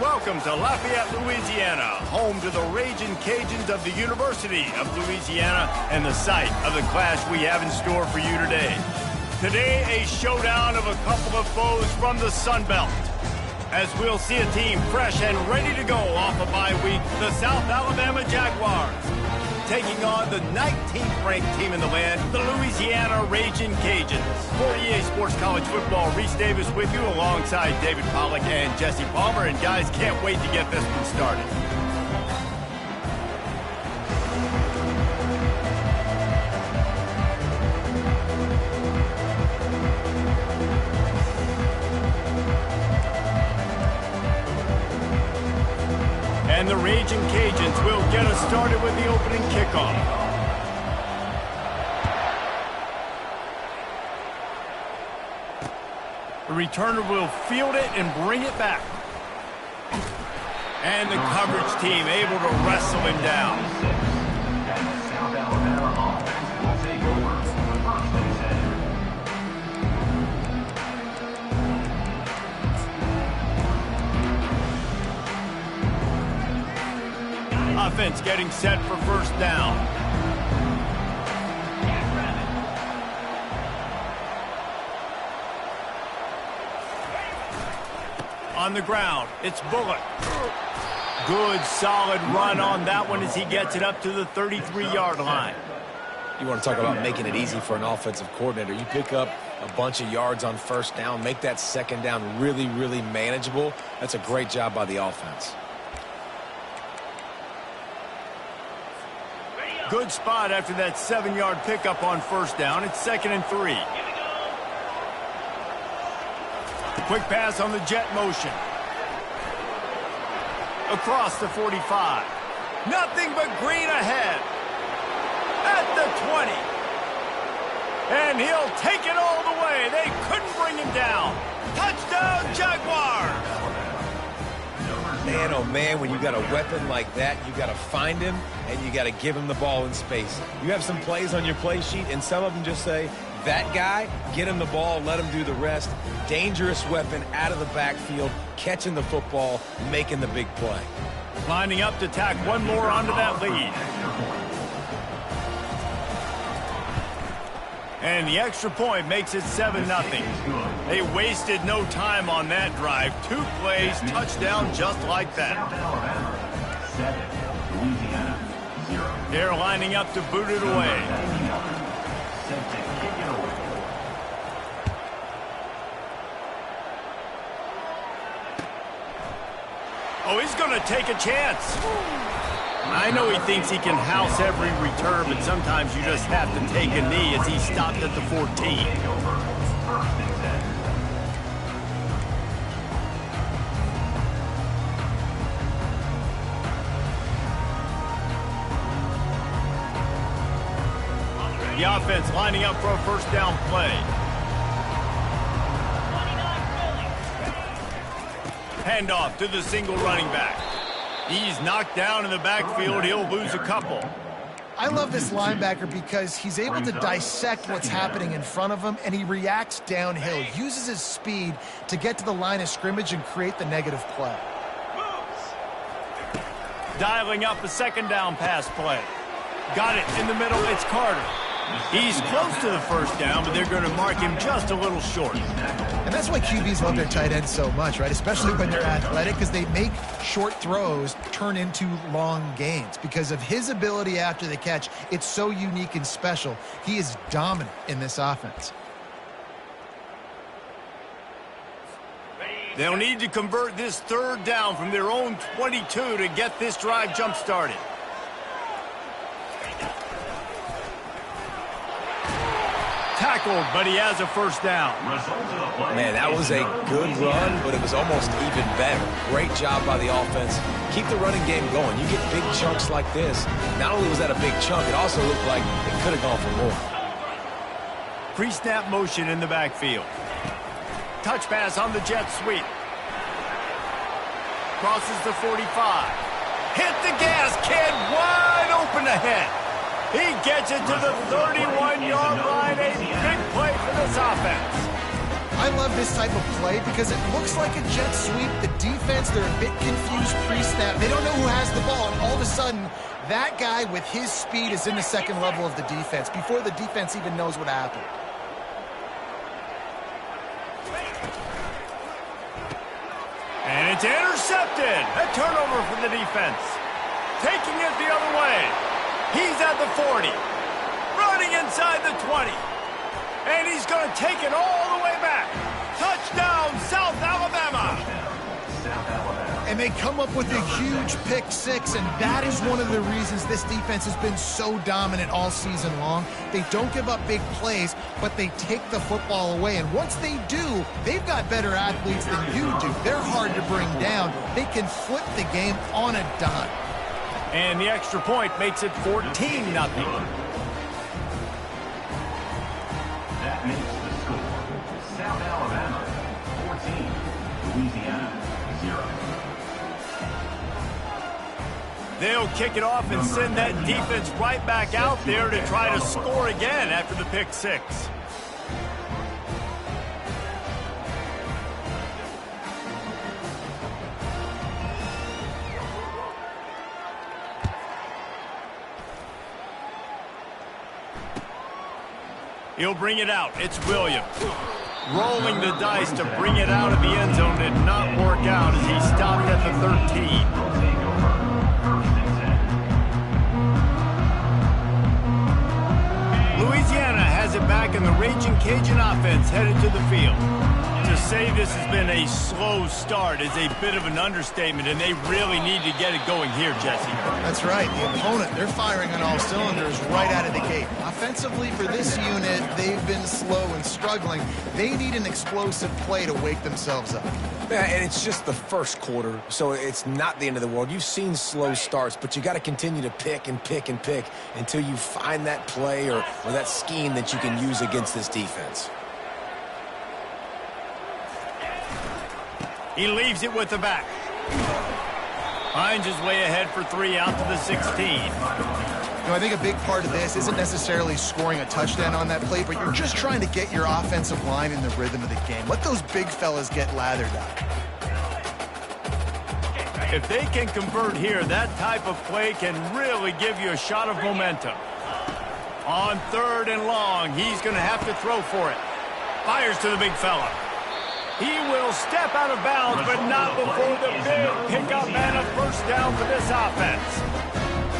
Welcome to Lafayette, Louisiana, home to the Ragin' Cajuns of the University of Louisiana and the site of the clash we have in store for you today. Today, a showdown of a couple of foes from the Sun Belt. As we'll see a team fresh and ready to go off a bye week, the South Alabama Jaguars, taking on the 19th ranked team in the land, the Louisiana Ragin' Cajuns. For EA Sports College Football, Reese Davis with you alongside David Pollack and Jesse Palmer. And guys, can't wait to get this one started. And the Ragin' Cajuns will get us started with the opening kickoff. The returner will field it and bring it back. And the coverage team able to wrestle him down. South Alabama offense will take over the first base header. Offense getting set for first down. On the ground, it's Bullock. Good, solid run on that one as he gets it up to the 33-yard line. You want to talk about making it easy for an offensive coordinator. You pick up a bunch of yards on first down, make that second down really, really manageable. That's a great job by the offense. Good spot after that 7-yard pickup on first down. It's 2nd and 3. Quick pass on the jet motion. Across the 45. Nothing but green ahead. At the 20. And he'll take it all the way. They couldn't bring him down. Touchdown, Jaguars! Man, oh man, when you got a weapon like that, you got to find him and you got to give him the ball in space. You have some plays on your play sheet, and some of them just say, that guy, get him the ball, let him do the rest. Dangerous weapon out of the backfield, catching the football, making the big play. Lining up to tack one more onto that lead. And the extra point makes it 7-0. They wasted no time on that drive. 2 plays, touchdown just like that. They're lining up to boot it away. Oh, he's going to take a chance. I know he thinks he can house every return, but sometimes you just have to take a knee as he stopped at the 14. The offense lining up for a first down play. Handoff to the single running back. He's knocked down in the backfield. He'll lose a couple. I love this linebacker because he's able to dissect what's happening in front of him, and he reacts downhill, uses his speed to get to the line of scrimmage and create the negative play. Dialing up a second down pass play. Got it in the middle. It's Carter. He's close to the first down, but they're going to mark him just a little short. And that's why QBs love their tight ends so much, right? Especially when they're athletic, because they make short throws turn into long gains. Because of his ability after the catch, it's so unique and special. He is dominant in this offense. They'll need to convert this third down from their own 22 to get this drive jump-started. Tackled, but he has a first down. Man, that was a good run, but it was almost even better. Great job by the offense. Keep the running game going. You get big chunks like this. Not only was that a big chunk, it also looked like it could have gone for more. Pre-snap motion in the backfield. Touch pass on the jet sweep. Crosses the 45. Hit the gas, kid. Wide open ahead. He gets it to the 31-yard line. A big play for this offense. I love this type of play because it looks like a jet sweep. The defense, they're a bit confused pre-snap. They don't know who has the ball, and all of a sudden, that guy with his speed is in the second level of the defense before the defense even knows what happened. And it's intercepted. A turnover for the defense. Taking it the other way. He's at the 40. Running inside the 20. And he's going to take it all the way back. Touchdown, South Alabama. And they come up with a huge pick six, and that is one of the reasons this defense has been so dominant all season long. They don't give up big plays, but they take the football away. And once they do, they've got better athletes than you do. They're hard to bring down. They can flip the game on a dime. And the extra point makes it 14-0. That makes the score South Alabama 14, Louisiana 0. They'll kick it off and send that defense right back out there to try to score again after the pick six. He'll bring it out. It's Williams. Rolling the dice to bring it out of the end zone did not work out as he stopped at the 13. Louisiana has it back, and the Ragin' Cajun offense headed to the field. To say this has been a slow start is a bit of an understatement, and they really need to get it going here, Jesse. That's right. The opponent, they're firing on all cylinders right out of the gate. Offensively, for this unit, they've been slow and struggling. They need an explosive play to wake themselves up. Yeah, and it's just the first quarter, so it's not the end of the world. You've seen slow starts, but you got to continue to pick and pick and pick until you find that play or that scheme that you can use against this defense. He leaves it with the back. Finds his way ahead for 3 out to the 16. You know, I think a big part of this isn't necessarily scoring a touchdown on that play, but you're just trying to get your offensive line in the rhythm of the game. Let those big fellas get lathered up. If they can convert here, that type of play can really give you a shot of momentum. On 3rd and long, he's going to have to throw for it. Fires to the big fella. He will step out of bounds, but not before the big pickup and a first down for this offense.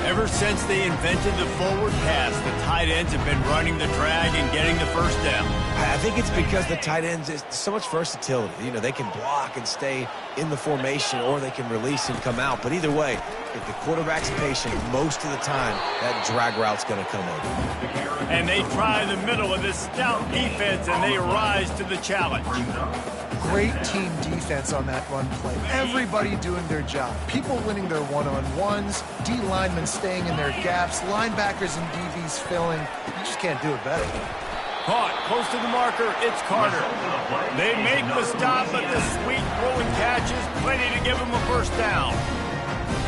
Ever since they invented the forward pass, the tight ends have been running the drag and getting the first down. I think it's because the tight ends is so much versatility. You know, they can block and stay in the formation, or they can release and come out. But either way, if the quarterback's patient, most of the time, that drag route's going to come over. And they try in the middle of this stout defense, and they rise to the challenge. Great team defense on that run play. Everybody doing their job. People winning their one-on-ones, D linemen staying in their gaps, linebackers and DBs filling. You just can't do it better. Caught close to the marker, it's Carter. They make the stop, but the sweet throwing catch is plenty to give him a first down.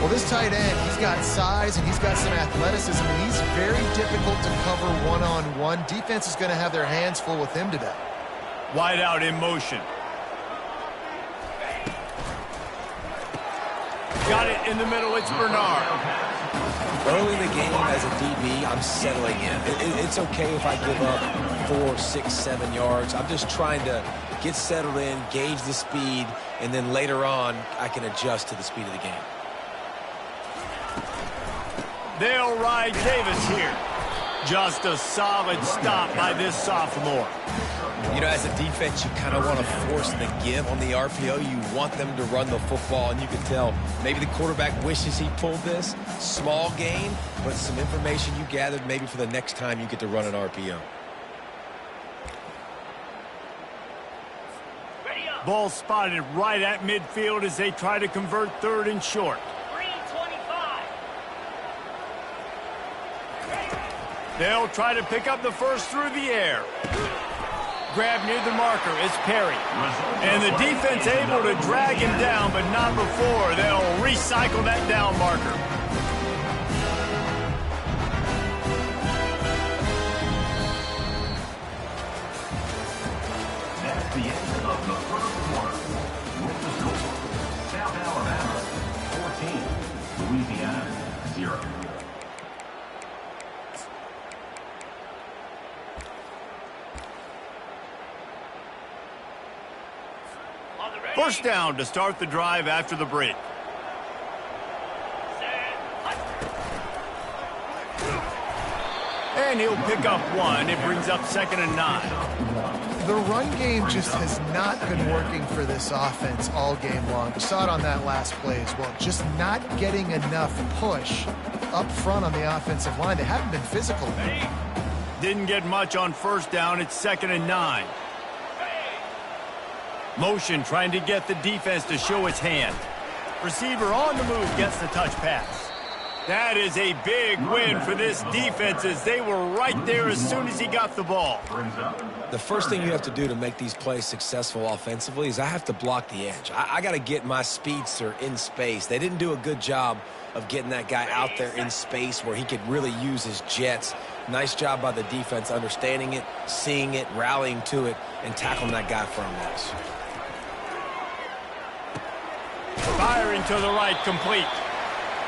Well, this tight end, he's got size and he's got some athleticism, and he's very difficult to cover one-on-one. Defense is going to have their hands full with him today. Wide out in motion. Got it in the middle, it's Bernard. Early in the game as a DB, I'm settling in. It's okay if I give up 4, 6, 7 yards. I'm just trying to get settled in, gauge the speed, and then later on, I can adjust to the speed of the game. They'll ride Davis here. Just a solid stop by this sophomore. You know, as a defense, you kind of want to force the give on the RPO. You want them to run the football, and you can tell maybe the quarterback wishes he pulled this. Small gain, but some information you gathered maybe for the next time you get to run an RPO. Ball spotted right at midfield as they try to convert 3rd and short. They'll try to pick up the first through the air. Grab near the marker, it's Perry. And the defense able to drag him down, but not before they'll recycle that down marker. That's the end of the first quarter. With the score, South Alabama 14, Louisiana 0. First down to start the drive after the break. And he'll pick up one. It brings up 2nd and 9. The run game just has not been working for this offense all game long. We saw it on that last play as well. Just not getting enough push up front on the offensive line. They haven't been physical. Didn't get much on first down. It's 2nd and 9. Motion trying to get the defense to show its hand. Receiver on the move gets the touch pass. That is a big win for this defense as they were right there as soon as he got the ball. The first thing you have to do to make these plays successful offensively is I have to block the edge. I got to get my speedster in space. They didn't do a good job of getting that guy out there in space where he could really use his jets. Nice job by the defense understanding it, seeing it, rallying to it, and tackling that guy for a loss. Firing to the right, complete.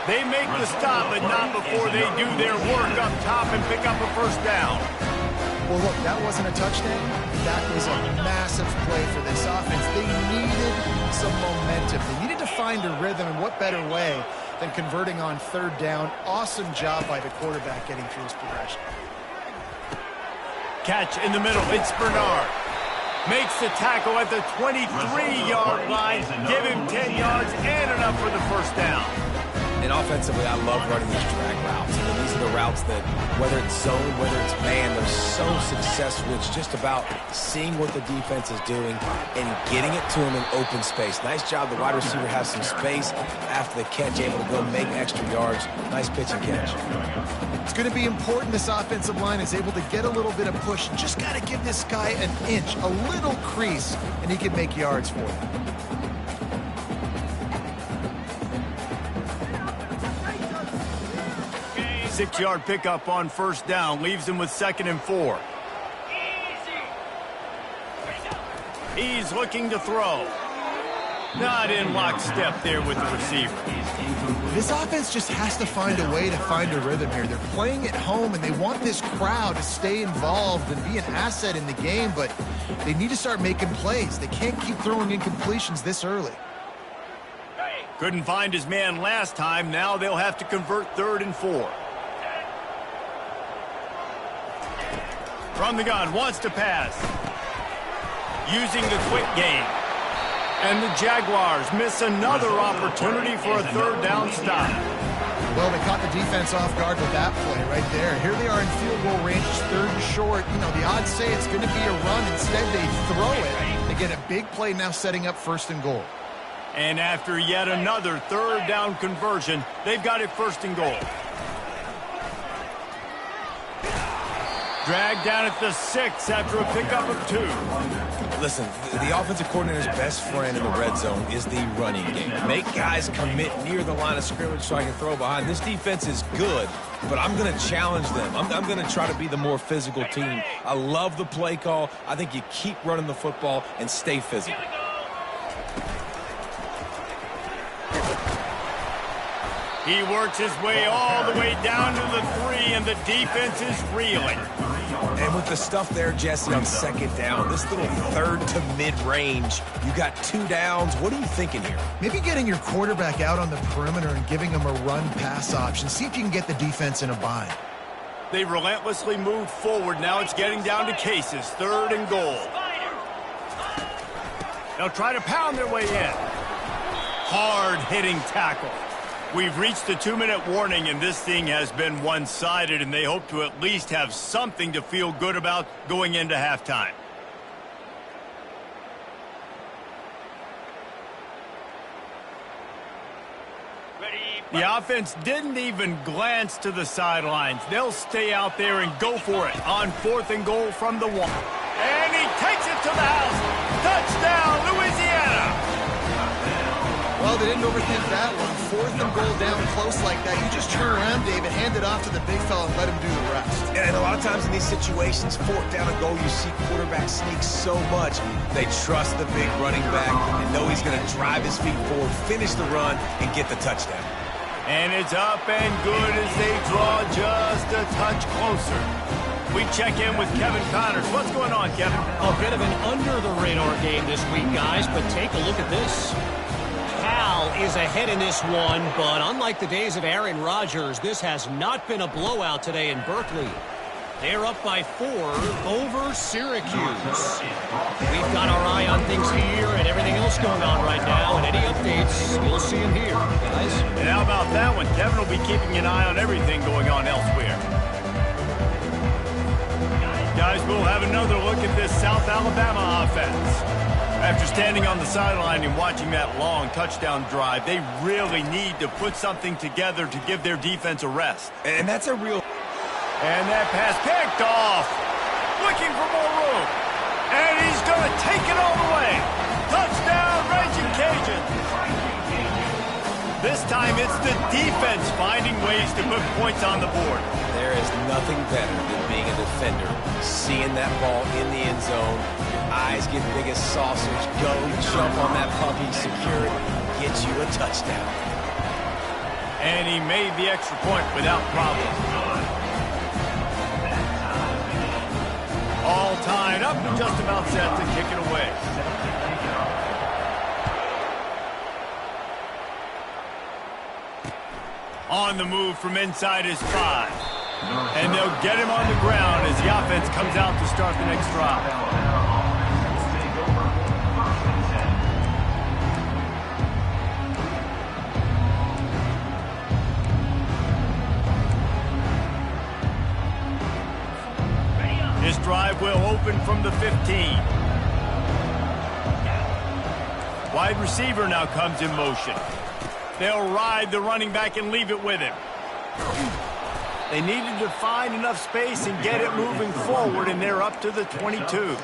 They make the stop, but not before they do their work up top and pick up a first down. Well, look, that wasn't a touchdown. That was a massive play for this offense. They needed some momentum. They needed to find a rhythm, and what better way than converting on 3rd down. Awesome job by the quarterback getting through his progression. Catch in the middle. It's Bernard. Makes the tackle at the 23-yard line. Give him 10 yards and enough for the first down. And offensively, I love running these drag routes. I mean, these are the routes that, whether it's zone, whether it's man, they're so successful. It's just about seeing what the defense is doing and getting it to them in open space. Nice job. The wide receiver has some space after the catch, able to go make extra yards. Nice pitch and catch. It's going to be important this offensive line is able to get a little bit of push. Just got to give this guy an inch, a little crease, and he can make yards for you. 6-yard pickup on first down leaves him with 2nd and 4. He's looking to throw. Not in lockstep there with the receiver. This offense just has to find a way to find a rhythm here. They're playing at home, and they want this crowd to stay involved and be an asset in the game, but they need to start making plays. They can't keep throwing incompletions this early. Couldn't find his man last time. Now they'll have to convert 3rd and 4. From the gun, wants to pass. Using the quick game. And the Jaguars miss another opportunity for a 3rd down stop. Well, they caught the defense off guard with that play right there. Here they are in field goal range, 3rd and short. You know, the odds say it's going to be a run. Instead, they throw it. They get a big play now setting up 1st and goal. And after yet another 3rd down conversion, they've got it 1st and goal. Dragged down at the 6 after a pickup of 2. Listen, the offensive coordinator's best friend in the red zone is the running game. Make guys commit near the line of scrimmage so I can throw behind. This defense is good, but I'm going to challenge them. I'm going to try to be the more physical team. I love the play call. I think you keep running the football and stay physical. He works his way all the way down to the 3, and the defense is reeling. And with the stuff there, Jesse, on 2nd down, this little 3rd to mid-range, you got 2 downs. What are you thinking here? Maybe getting your quarterback out on the perimeter and giving him a run-pass option. See if you can get the defense in a bind. They relentlessly move forward. Now it's getting down to cases. 3rd and goal. They'll try to pound their way in. Hard-hitting tackle. We've reached the 2-minute warning, and this thing has been one-sided, and they hope to at least have something to feel good about going into halftime. The offense didn't even glance to the sidelines. They'll stay out there and go for it on 4th and goal from the 1. And he takes it to the house. Touchdown, Louisiana! Well, they didn't overthink that one. 4th and goal down close like that. You just turn around, David, hand it off to the big fella and let him do the rest. And a lot of times in these situations, 4th down and goal, you see quarterbacks sneak so much. They trust the big running back and know he's going to drive his feet forward, finish the run, and get the touchdown. And it's up and good as they draw just a touch closer. We check in with Kevin Connors. What's going on, Kevin? A bit of an under-the-radar game this week, guys, but take a look at this. Cal is ahead in this one, but unlike the days of Aaron Rodgers, this has not been a blowout today in Berkeley. They're up by 4 over Syracuse. We've got our eye on things here and everything else going on right now, and any updates, you'll see them here, guys. And how about that one? Kevin will be keeping an eye on everything going on elsewhere. Guys, we'll have another look at this South Alabama offense. After standing on the sideline and watching that long touchdown drive, they really need to put something together to give their defense a rest. And that's a real... And that pass picked off. Looking for more room. And he's going to take it all the way. Touchdown, Ragin Cajuns. This time it's the defense finding ways to put points on the board. There is nothing better than being a defender, seeing that ball in the end zone, your eyes get big as saucers, go jump on that puppy, secure it, get you a touchdown. And he made the extra point without problem. All tied up and just about set to kick it away. On the move from inside his 5. And they'll get him on the ground as the offense comes out to start the next drive. This drive will open from the 15. Wide receiver now comes in motion. They'll ride the running back and leave it with him. They needed to find enough space and get it moving forward, and they're up to the 22.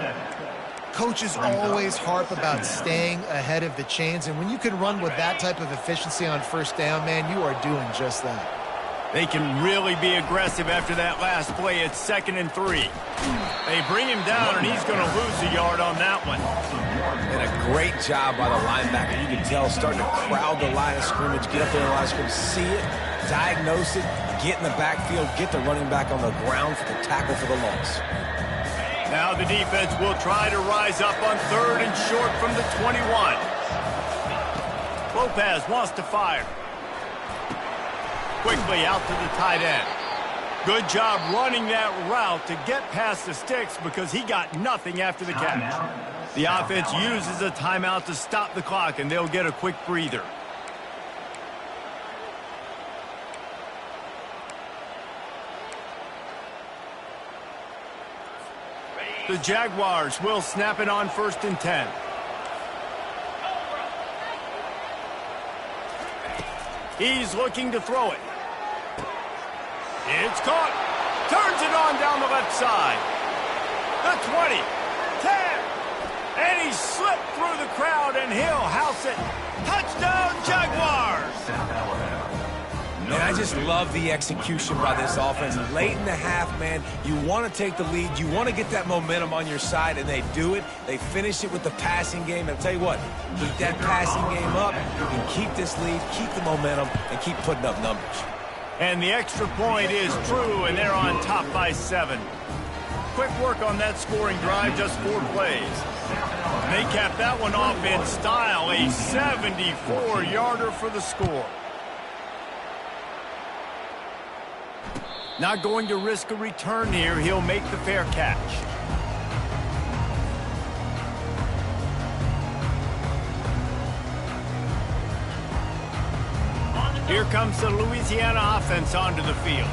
Coaches always harp about staying ahead of the chains, and when you can run with that type of efficiency on 1st down, man, you are doing just that. They can really be aggressive after that last play. It's 2nd and 3. They bring him down, and he's going to lose a yard on that one. And a great job by the linebacker. You can tell, starting to crowd the line of scrimmage, get up there in the line of scrimmage, see it, diagnose it, get in the backfield, get the running back on the ground for the tackle for the loss. Now the defense will try to rise up on 3rd and short from the 21. Lopez wants to fire. Quickly out to the tight end. Good job running that route to get past the sticks because he got nothing after the catch. The offense uses a timeout to stop the clock, and they'll get a quick breather. The Jaguars will snap it on 1st and 10. He's looking to throw it. It's caught. Turns it on down the left side. The 20. 10. And he slipped through the crowd, and he'll house it. Touchdown, Jaguars! Man, I just love the execution by this offense. Late in the half, man, you want to take the lead. You want to get that momentum on your side, and they do it. They finish it with the passing game. And I'll tell you what, keep that passing game up. You can keep this lead, keep the momentum, and keep putting up numbers. And the extra point is true, and they're on top by 7. Quick work on that scoring drive, just 4 plays. They cap that one off in style, a 74-yarder for the score. Not going to risk a return here. He'll make the fair catch. Here comes the Louisiana offense onto the field.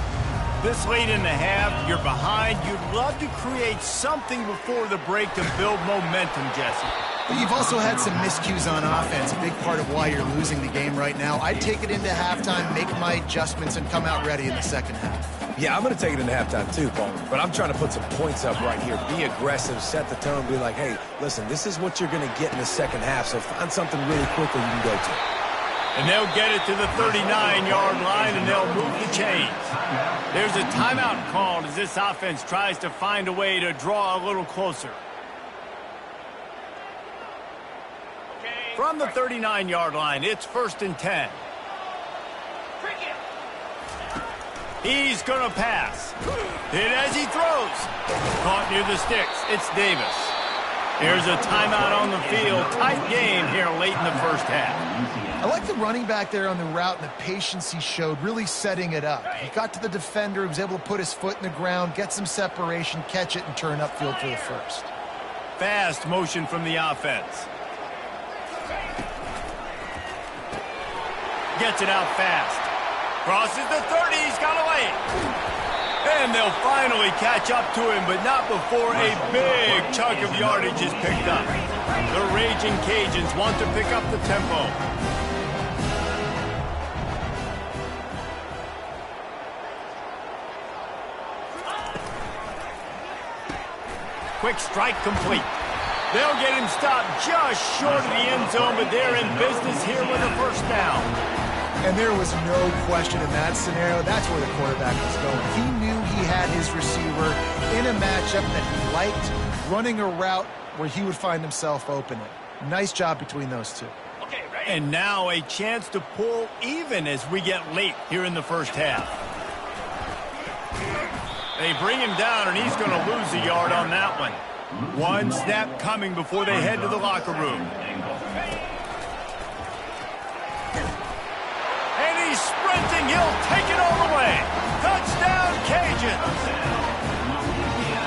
This late in the half, you're behind. You'd love to create something before the break to build momentum, Jesse. But you've also had some miscues on offense, a big part of why you're losing the game right now. I'd take it into halftime, make my adjustments, and come out ready in the 2nd half. Yeah, I'm going to take it into halftime too, Paul. But I'm trying to put some points up right here. Be aggressive, set the tone, be like, hey, listen, this is what you're going to get in the 2nd half, so find something really quickly you can go to. And they'll get it to the 39-yard line, and they'll move the chains. There's a timeout called as this offense tries to find a way to draw a little closer. From the 39-yard line, it's 1st and 10. He's going to pass. Hit as he throws. Caught near the sticks. It's Davis. Here's a timeout on the field. Tight game here late in the first half. I like the running back there on the route and the patience he showed, really setting it up. He got to the defender, he was able to put his foot in the ground, get some separation, catch it, and turn upfield for the first. Fast motion from the offense. Gets it out fast. Crosses the 30, he's got away. And they'll finally catch up to him, but not before a big chunk of yardage is picked up. The Ragin Cajuns want to pick up the tempo. Quick strike complete. They'll get him stopped just short of the end zone, but they're in business here with a first down. And there was no question in that scenario. That's where the quarterback was going. He knew he had his receiver in a matchup that he liked, running a route where he would find himself open. Nice job between those two. And now a chance to pull even as we get late here in the first half. They bring him down, and he's going to lose a yard on that one. One snap coming before they head to the locker room. And he's sprinting. He'll take it all the way. Touchdown, Cajuns.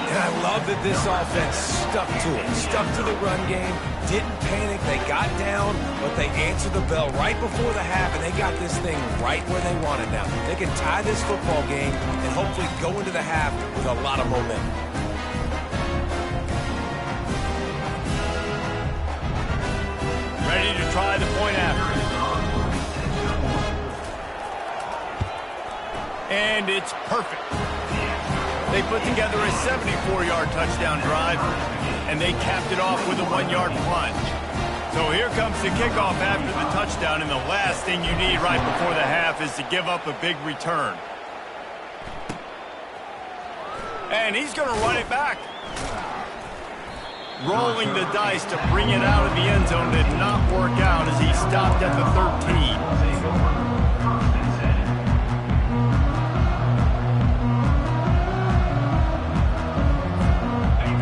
And I love that this offense stuck to it. Stuck to the run game. Didn't panic. They got down, but they answered the bell right before the half, and they got this thing right where they want it now. They can tie this football game and hopefully go into the half with a lot of momentum. Ready to try the point after. And it's perfect. They put together a 74-yard touchdown drive, and they capped it off with a 1-yard plunge. So here comes the kickoff after the touchdown, and the last thing you need right before the half is to give up a big return. And he's going to run it back. Rolling the dice to bring it out of the end zone did not work out as he stopped at the 13.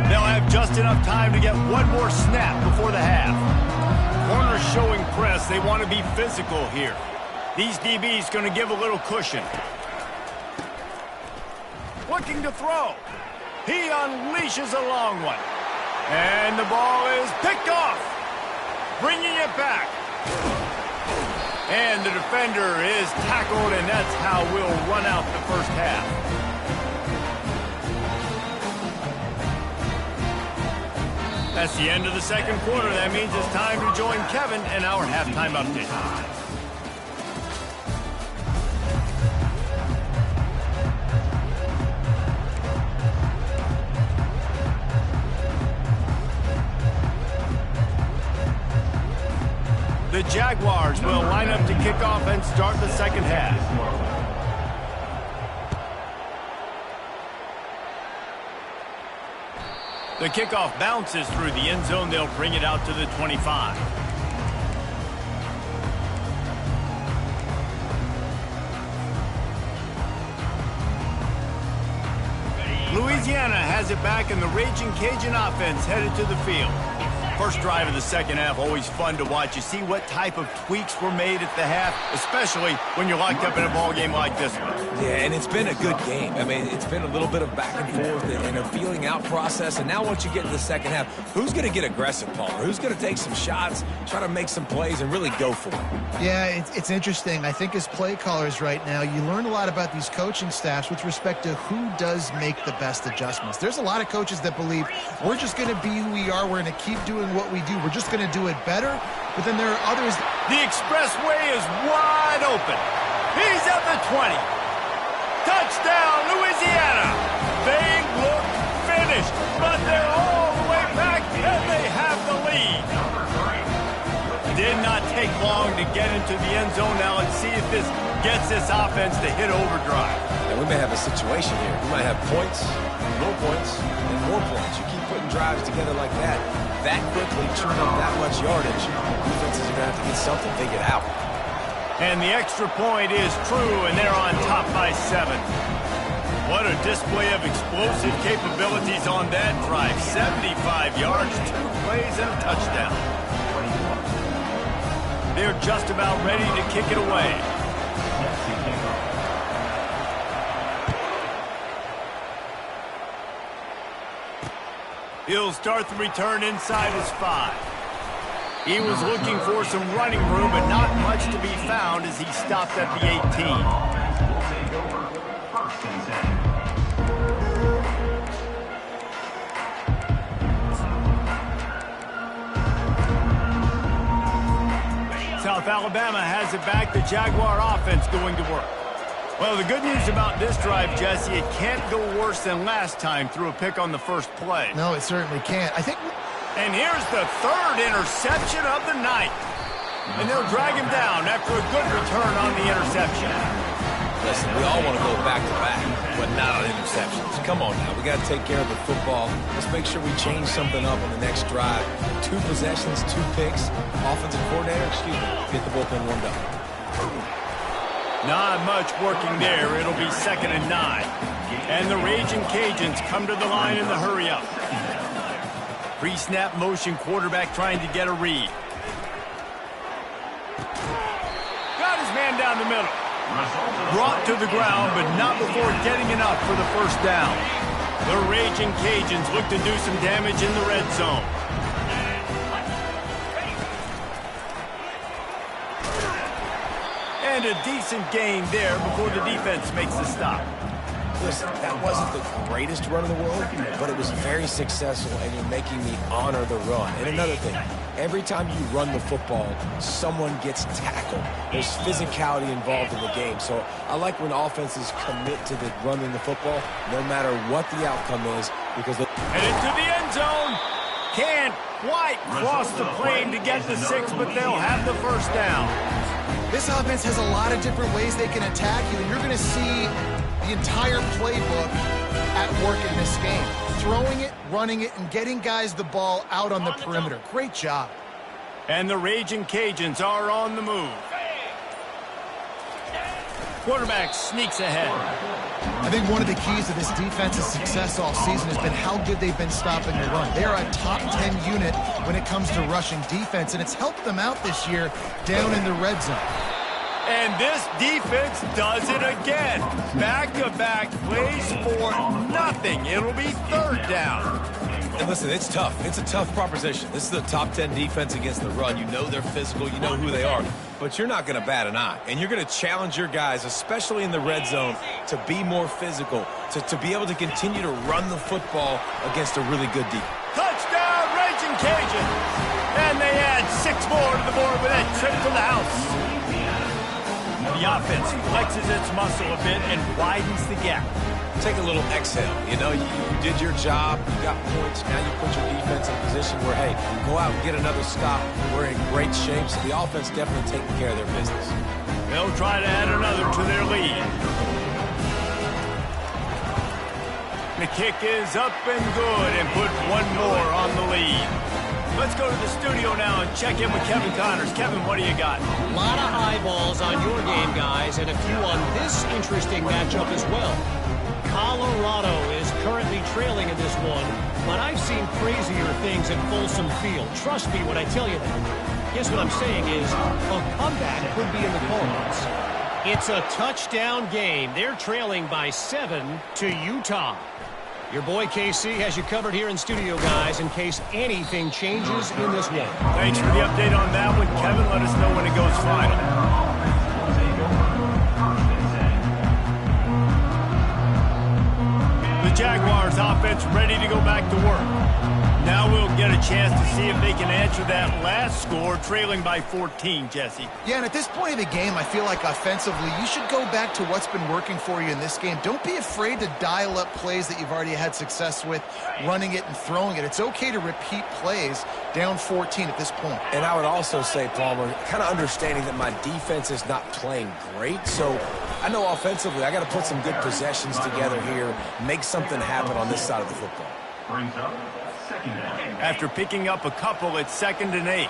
They'll have just enough time to get one more snap before the half. Corners showing press. They want to be physical here. These DBs going to give a little cushion. Looking to throw. He unleashes a long one. And the ball is picked off. Bringing it back. And the defender is tackled, and that's how we'll run out the first half. That's the end of the second quarter. That means it's time to join Kevin and our halftime update. The Jaguars will line up to kick off and start the second half. The kickoff bounces through the end zone. They'll bring it out to the 25. Louisiana has it back, and the Ragin Cajun offense headed to the field. First drive of the second half, always fun to watch. You see what type of tweaks were made at the half, especially when you're locked up in a ball game like this one. Yeah, and it's been a good game. I mean, it's been a little bit of back and forth and a feeling out process. And now once you get to the second half, who's going to get aggressive, Palmer? Who's going to take some shots, try to make some plays, and really go for it? Yeah, it's interesting. I think as play callers right now, you learn a lot about these coaching staffs with respect to who does make the best adjustments. There's a lot of coaches that believe we're just going to be who we are. We're going to keep doing what we do. We're just going to do it better. But then there are others. The expressway is wide open. He's at the 20. Touchdown, Louisiana. They look finished, but they're all the way back, and they have the lead. did not take long to get into the end zone. Now let's see if this gets this offense to hit overdrive. And we may have a situation here. We might have points, no points, and more points. You keep putting drives together like that quickly, churn up that much yardage, defenses are going to have to get something figured out. And the extra point is true, and they're on top by 7. What a display of explosive capabilities on that drive. 75 yards, 2 plays, and a touchdown. They're just about ready to kick it away. He'll start the return inside his 5. He was looking for some running room, but not much to be found as he stopped at the 18. South Alabama has it back. The Jaguar offense going to work. Well, the good news about this drive, Jesse, it can't go worse than last time through a pick on the first play. No, it certainly can't. And here's the 3rd interception of the night. And they'll drag him down after a good return on the interception. Listen, we all want to go back-to-back, but not on interceptions. Come on now. We got to take care of the football. Let's make sure we change something up on the next drive. 2 possessions, 2 picks. Offensive coordinator, get the bullpen warmed up. Not much working there. It'll be 2nd and 9. And the Ragin' Cajuns come to the line in the hurry-up. Pre-snap motion, quarterback trying to get a read. Got his man down the middle. Brought to the ground, but not before getting enough for the first down. The Ragin' Cajuns look to do some damage in the red zone. And a decent gain there before the defense makes the stop. Listen, that wasn't the greatest run in the world, but it was very successful, and you're making me honor the run. And another thing, every time you run the football, someone gets tackled. There's physicality involved in the game. So I like when offenses commit to the running the football, no matter what the outcome is, because and into the end zone. Can't quite cross the plane to get the 6, but they'll have the first down. This offense has a lot of different ways they can attack you, and you're going to see the entire playbook at work in this game. Throwing it, running it, and getting guys the ball out on the perimeter. Great job. And the Ragin' Cajuns are on the move. Quarterback sneaks ahead. I think one of the keys to this defense's success all season has been how good they've been stopping the run. They are a top 10 unit when it comes to rushing defense, and it's helped them out this year down in the red zone. And this defense does it again. Back-to-back plays for nothing. It'll be 3rd down. And listen, it's tough. It's a tough proposition. This is a top 10 defense against the run. You know they're physical. You know who they are. But you're not going to bat an eye. And you're going to challenge your guys, especially in the red zone, to be more physical, to be able to continue to run the football against a really good defense. Touchdown, Ragin' Cajuns. And they add 6 more to the board with that trip to the house. The offense flexes its muscle a bit and widens the gap. Take a little exhale. You know, you did your job. You got points. Now you put your defense in a position where, hey, go out and get another stop. We're in great shape, so the offense definitely taking care of their business. They'll try to add another to their lead. The kick is up and good and put 1 more on the lead. Let's go to the studio now and check in with Kevin Connors. Kevin, what do you got? A lot of eyeballs on your game, guys, and a few on this interesting matchup as well. Colorado is currently trailing in this one, but I've seen crazier things at Folsom Field. Trust me when I tell you that. Guess what I'm saying is a comeback could be in the cards. It's a touchdown game. They're trailing by 7 to Utah. Your boy KC has you covered here in studio, guys, in case anything changes in this one. Thanks for the update on that one, Kevin. Let us know when it goes final. The Jaguars offense ready to go back to work. Now we'll get a chance to see if they can answer that last score, trailing by 14, Jesse. Yeah, and at this point of the game, I feel like offensively, you should go back to what's been working for you in this game. Don't be afraid to dial up plays that you've already had success with, running it and throwing it. It's okay to repeat plays down 14 at this point. And I would also say, Palmer, kind of understanding that my defense is not playing great, so I know offensively I got to put some good possessions together here, make something happen on this side of the football. Brings up second down. After picking up a couple, it's 2nd and 8.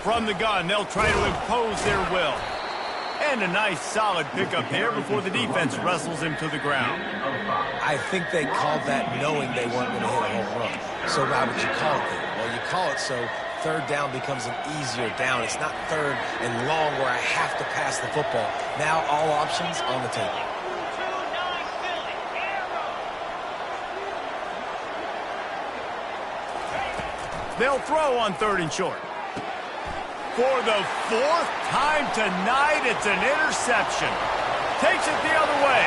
From the gun, they'll try to impose their will. And a nice solid pickup there before the defense wrestles him to the ground. I think they called that knowing they weren't going to hit a home run. So why would you call it then? Well, you call it so third down becomes an easier down. It's not third and long where I have to pass the football. Now all options on the table. They'll throw on 3rd and short. For the 4th time tonight, it's an interception. Takes it the other way.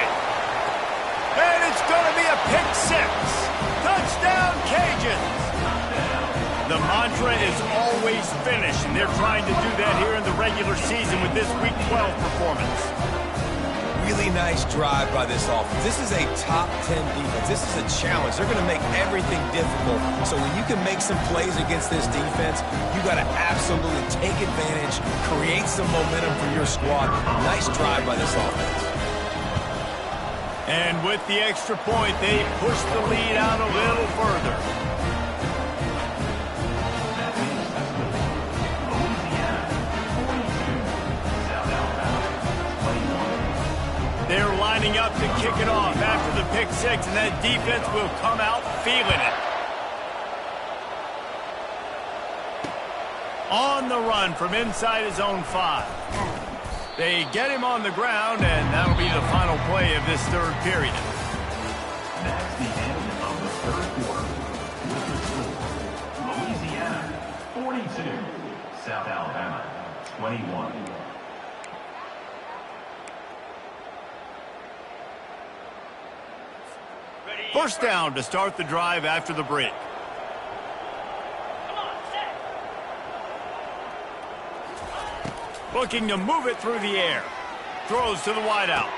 And it's going to be a pick 6. Touchdown, Cajuns. The mantra is always finish, and they're trying to do that here in the regular season with this Week 12 performance. Really nice drive by this offense. This is a top 10 defense. This is a challenge. They're going to make everything difficult. So when you can make some plays against this defense, you got to absolutely take advantage, create some momentum for your squad. Nice drive by this offense. And with the extra point, they push the lead out a little further. They're lining up to kick it off after the pick 6, and that defense will come out feeling it. On the run from inside his own 5. They get him on the ground, and that'll be the final play of this 3rd period. That's the end of the 3rd quarter. With the score, Louisiana 42, South Alabama 21. First down to start the drive after the break. Looking to move it through the air. Throws to the wideout.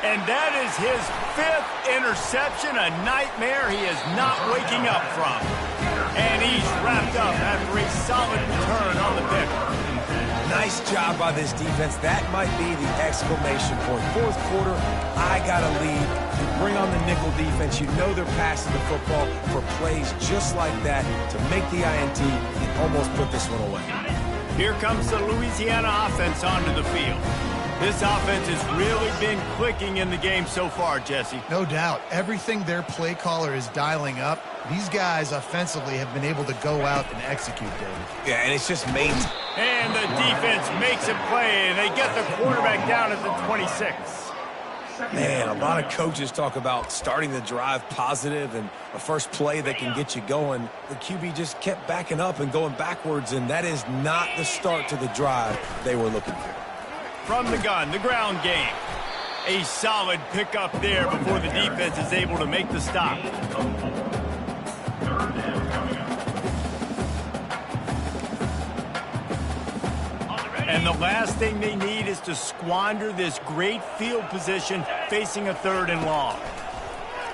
And that is his 5th interception, a nightmare he is not waking up from. And he's wrapped up after a solid return on the pick. Nice job by this defense. That might be the exclamation point. 4th quarter, I got to lead. You bring on the nickel defense. You know they're passing the football for plays just like that to make the INT and almost put this one away. Here comes the Louisiana offense onto the field. This offense has really been clicking in the game so far, Jesse. No doubt. Everything their play caller is dialing up, these guys offensively have been able to go out and execute, David. Yeah, and it's just main. And the defense makes a play, and they get the quarterback down at the 26. Man, a lot of coaches talk about starting the drive positive and a first play that can get you going. The QB just kept backing up and going backwards, and that is not the start to the drive they were looking for. From the gun, the ground game. A solid pickup there before the defense is able to make the stop. And the last thing they need is to squander this great field position facing a 3rd and long.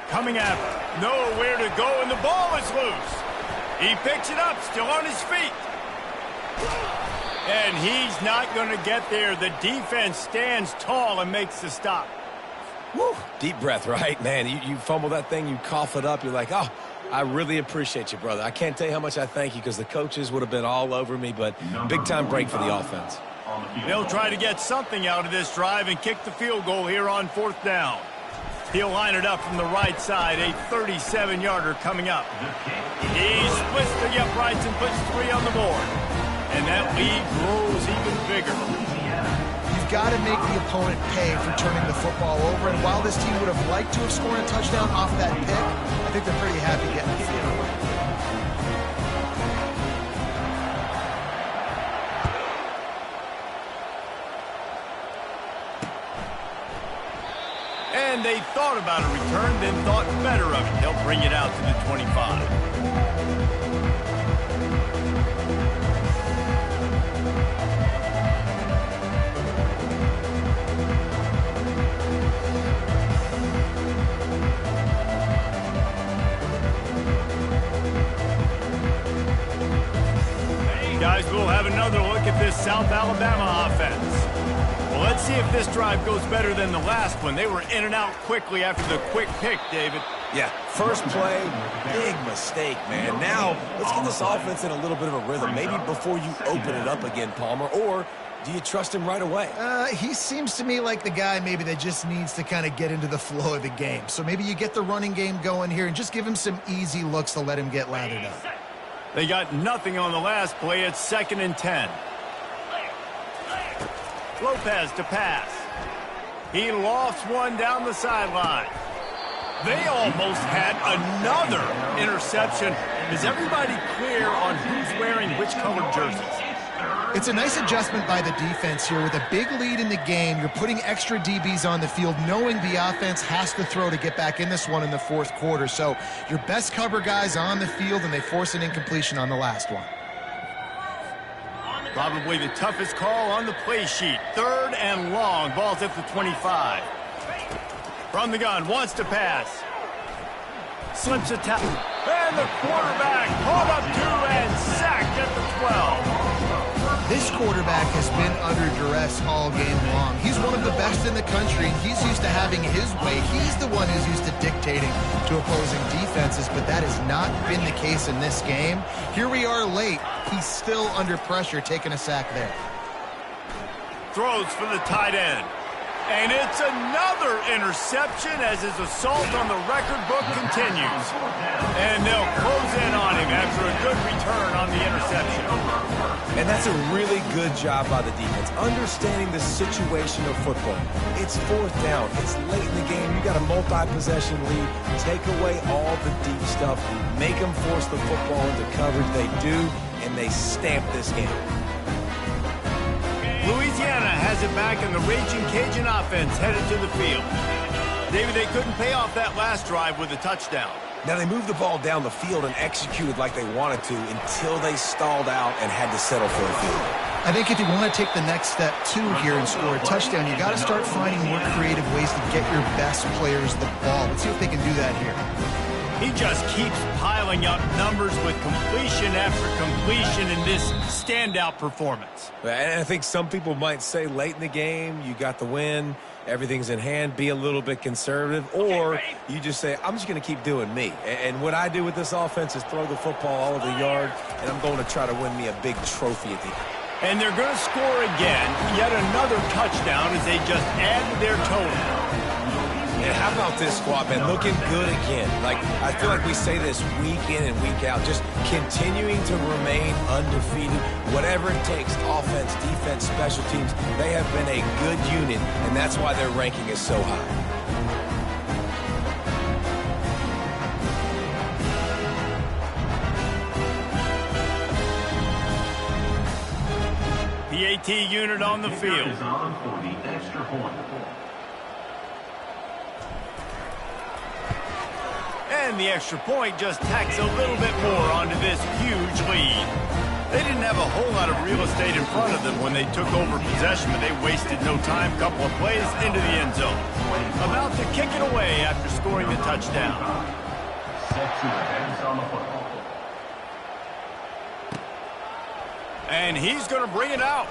Coming at him, nowhere to go, and the ball is loose. He picks it up, still on his feet. And he's not going to get there. The defense stands tall and makes the stop. Woo. Deep breath, right? Man, you fumble that thing, you cough it up, you're like, oh, I really appreciate you, brother. I can't tell you how much I thank you because the coaches would have been all over me, but big-time break for the offense. They'll try to get something out of this drive and kick the field goal here on 4th down. He'll line it up from the right side, a 37-yarder coming up. He splits the uprights and puts 3 on the board. And that lead grows even bigger. You've got to make the opponent pay for turning the football over. And while this team would have liked to have scored a touchdown off that pick, I think they're pretty happy getting the field. they thought about a return, then thought better of it. They'll bring it out to the 25. Guys, we'll have another look at this South Alabama offense. Well, let's see if this drive goes better than the last one. They were in and out quickly after the quick pick, David. Yeah, first play, big mistake, man. Now, let's get this offense in a little bit of a rhythm. Maybe before you open it up again, Palmer, or do you trust him right away? He seems to me like the guy maybe that just needs to kind of get into the flow of the game. So maybe you get the running game going here and just give him some easy looks to let him get lathered up. They got nothing on the last play. It's 2nd and 10. Lopez to pass. He lofts one down the sideline. They almost had another interception. Is everybody clear on who's wearing which colored jerseys? It's a nice adjustment by the defense here. With a big lead in the game, you're putting extra DBs on the field, knowing the offense has to throw to get back in this one in the fourth quarter. So your best cover guys on the field, and they force an incompletion on the last one. Probably the toughest call on the play sheet. 3rd and long. Ball's at the 25. From the gun, wants to pass. Slips a tap. And the quarterback caught up to and sacked at the 12. This quarterback has been under duress all game long. He's one of the best in the country, and he's used to having his way. He's the one who's used to dictating to opposing defenses, but that has not been the case in this game. Here we are late. He's still under pressure, taking a sack there. Throws for the tight end. And it's another interception as his assault on the record book continues. And they'll close in on him after a good return on the interception. And that's a really good job by the defense, understanding the situation of football. It's 4th down. It's late in the game. You got a multi-possession lead. Take away all the deep stuff. Make them force the football into coverage. They do, and they stamp this game. Louisiana has it back, and the Ragin Cajun offense headed to the field. David, they couldn't pay off that last drive with a touchdown. Now, they moved the ball down the field and executed like they wanted to until they stalled out and had to settle for a field. I think if you want to take the next step, too, here and score a touchdown, you got to start finding more creative ways to get your best players the ball. Let's see if they can do that here. He just keeps piling up numbers with completion after completion in this standout performance. And I think some people might say late in the game, you got the win, everything's in hand, be a little bit conservative, or you just say, I'm just going to keep doing me. And what I do with this offense is throw the football all over the yard, and I'm going to try to win me a big trophy at the end. And they're going to score again, yet another touchdown as they just add to their total. And how about this squad, man? Looking good again. Like, I feel like we say this week in and week out, just continuing to remain undefeated. Whatever it takes, offense, defense, special teams, they have been a good unit, and that's why their ranking is so high. The AT unit on the field. Is on for the extra point. And the extra point just tacks a little bit more onto this huge lead. They didn't have a whole lot of real estate in front of them when they took over possession, but they wasted no time. Couple of plays into the end zone. About to kick it away after scoring the touchdown. Set to the hands on the football. And he's going to bring it out.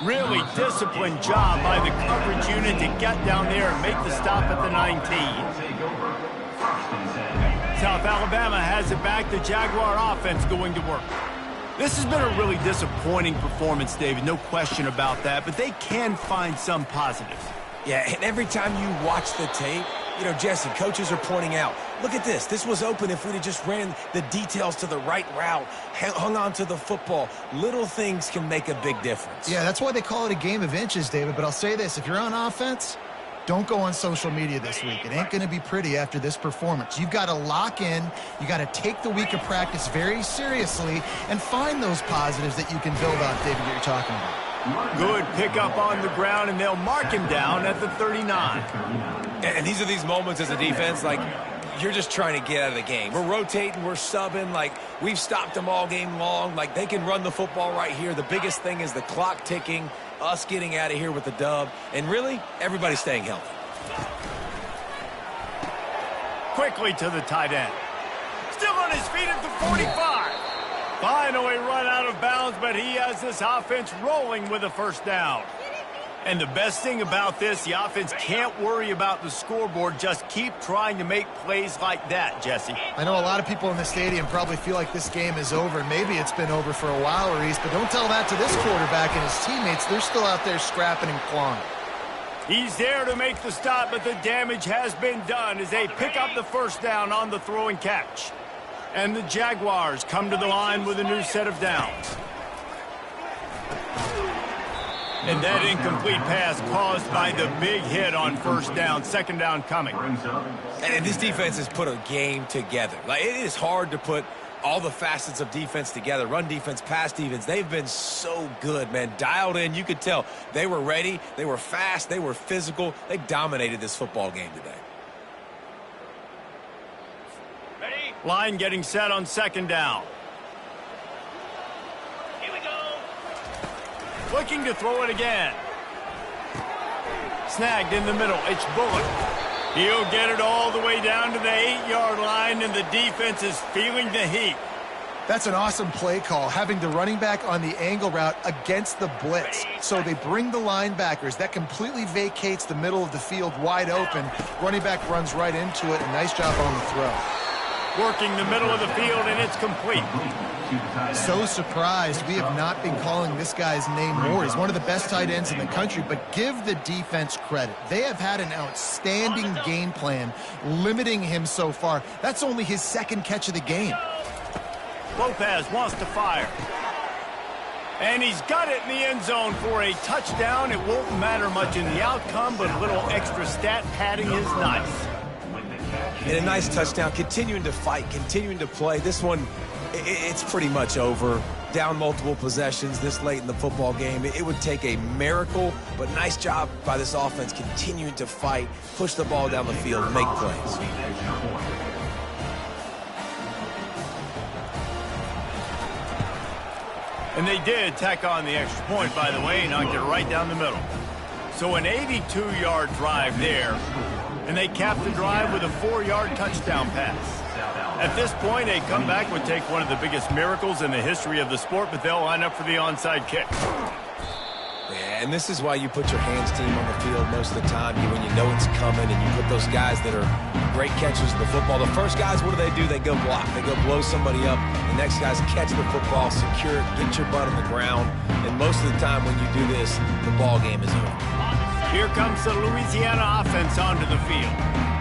Really disciplined job by the coverage unit to get down there and make the stop at the 19. South Alabama has it back. The Jaguar offense going to work. This has been a really disappointing performance, David. No question about that, but they can find some positives. Yeah, and every time you watch the tape, you know, Jesse, coaches are pointing out, look at this. This was open if we'd have just ran the details to the right route, hung on to the football. Little things can make a big difference. Yeah, that's why they call it a game of inches, David. But I'll say this, if you're on offense, don't go on social media this week. It ain't going to be pretty after this performance. You've got to lock in. You got to take the week of practice very seriously and find those positives that you can build on, David, that you're talking about. Good pickup on the ground, and they'll mark him down at the 39. And these are these moments as a defense, like, you're just trying to get out of the game. We're rotating, we're subbing, like, we've stopped them all game long. Like, they can run the football right here. The biggest thing is the clock ticking, us getting out of here with the dub, and really, everybody staying healthy. Quickly to the tight end. Still on his feet at the 45. Finally run out of bounds, but he has this offense rolling with a first down. And the best thing about this, the offense can't worry about the scoreboard. Just keep trying to make plays like that, Jesse. I know a lot of people in the stadium probably feel like this game is over. Maybe it's been over for a while, Reese, but don't tell that to this quarterback and his teammates. They're still out there scrapping and clawing. He's there to make the stop, but the damage has been done as they pick up the first down on the throw and catch. And the Jaguars come to the line with a new set of downs. And that incomplete pass caused by the big hit on first down. Second down coming. And this defense has put a game together. Like, it is hard to put all the facets of defense together. Run defense, pass defense. They've been so good, man. Dialed in. You could tell they were ready. They were fast. They were physical. They dominated this football game today. Line getting set on second down. Here we go. Looking to throw it again. Snagged in the middle. It's Bullock. He'll get it all the way down to the 8-yard line, and the defense is feeling the heat. That's an awesome play call, having the running back on the angle route against the blitz. So they bring the linebackers. That completely vacates the middle of the field wide open. Running back runs right into it. A nice job on the throw. Working the middle of the field, and it's complete. So surprised we have not been calling this guy's name more. He's one of the best tight ends in the country, but give the defense credit. They have had an outstanding game plan limiting him so far. That's only his second catch of the game. Lopez wants to fire. And he's got it in the end zone for a touchdown. It won't matter much in the outcome, but a little extra stat padding is nice. And a nice touchdown, continuing to fight, continuing to play. This one, it's pretty much over. Down multiple possessions this late in the football game. It would take a miracle, but nice job by this offense continuing to fight, push the ball down the field, and make plays. And they did tack on the extra point, by the way, and knocked it right down the middle. So an 82-yard drive there. And they capped the drive with a 4-yard touchdown pass. At this point, a comeback would take one of the biggest miracles in the history of the sport, but they'll line up for the onside kick. Yeah, and this is why you put your hands team on the field most of the time. When you know it's coming, and you put those guys that are great catchers of the football. The first guys, what do? They go block. They go blow somebody up. The next guys catch the football, secure it, get your butt on the ground. And most of the time when you do this, the ball game is over. Here comes the Louisiana offense onto the field.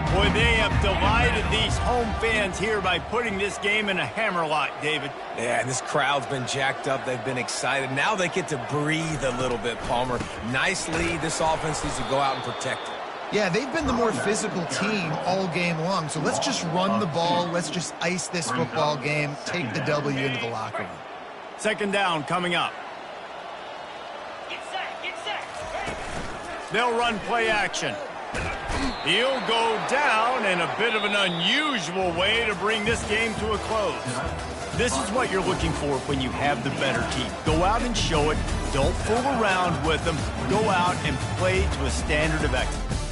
Boy, they have delighted these home fans here by putting this game in a hammerlock, David. Yeah, and this crowd's been jacked up. They've been excited. Now they get to breathe a little bit, Palmer. Nice lead. This offense needs to go out and protect it. Yeah, they've been the more physical team all game long. So let's just run the ball. Let's just ice this football game. Take the W into the locker room. Second down coming up. They'll run play action. He'll go down in a bit of an unusual way to bring this game to a close. This is what you're looking for when you have the better team. Go out and show it. Don't fool around with them. Go out and play to a standard of excellence.